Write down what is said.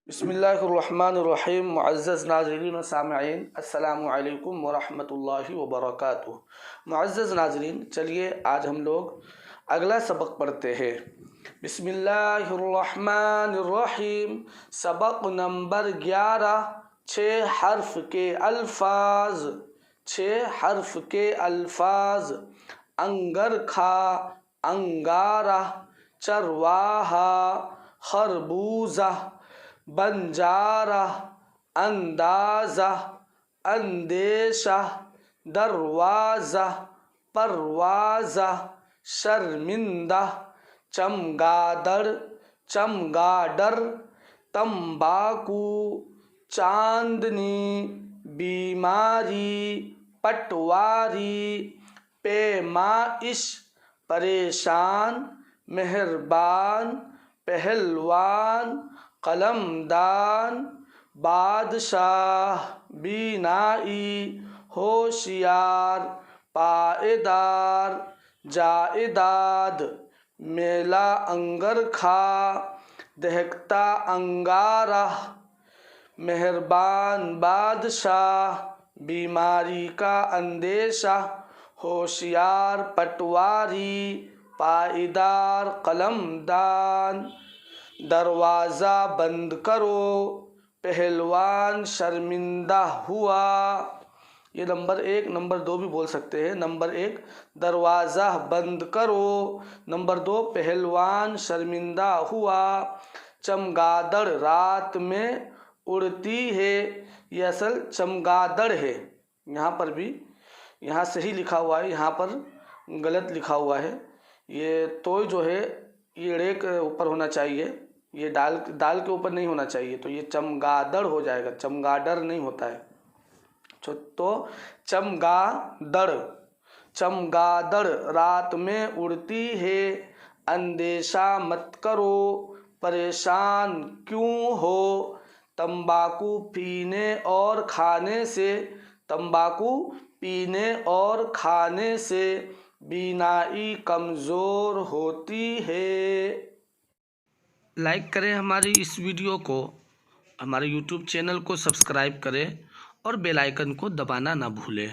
بسم اللہ الرحمن الرحیم۔ معزز ناظرین و سامعین، السلام علیکم ورحمۃ اللہ وبرکاتہ۔ معزز ناظرین، چلیے آج ہم لوگ اگلا سبق پڑھتے ہیں۔ بسم اللہ الرحمن الرحیم۔ سبق نمبر 11، 6 حرف کے الفاظ۔ انگرکھا، انگارہ، چرواہا، خربوزہ، بنجارہ، اندازہ، اندیشہ، دروازہ، پروازہ، شرمندہ، چمگادڑ، چمگاڈر، تمباکو، چاندنی، بیماری، پٹواری، پیمائش، پریشان، مہربان، پہلوان، قلمدان، بادشاہ، بینائی، ہوشیار، پائیدار، جائیداد، میلہ انگرکھا، دہکتا انگارہ، مہربان بادشاہ، بیماری کا اندیشہ، ہوشیار پٹواری، پائیدار قلمدان، دروازہ بند کرو، پہلوان شرمندہ ہوا۔ یہ نمبر 1، نمبر 2 بھی بول سکتے ہیں۔ نمبر 1 دروازہ بند کرو، نمبر 2 پہلوان شرمندہ ہوا۔ چمگادڑ رات میں اڑتی ہے، یہ اصل چمگادڑ ہے۔ یہاں پر بھی یہاں صحیح لکھا ہوا ہے، یہاں پر غلط لکھا ہوا ہے۔ یہ تو جو ہے یہ ڑے کے اوپر ہونا چاہیے، یہ دال کے اوپر نہیں ہونا چاہیے، تو یہ چمگادڑ ہو جائے گا، چمگاڈر نہیں ہوتا ہے۔ تو چمگادڑ، چمگادڑ رات میں اڑتی ہے، اندیشہ مت کرو، پریشان کیوں ہو، تمباکو پینے اور کھانے سے، تمباکو پینے اور کھانے سے بینائی کمزور ہوتی ہے۔ لائک کریں ہماری اس ویڈیو کو، ہمارے یوٹیوب چینل کو سبسکرائب کریں اور بیل آئیکن کو دبانا نہ بھولیں۔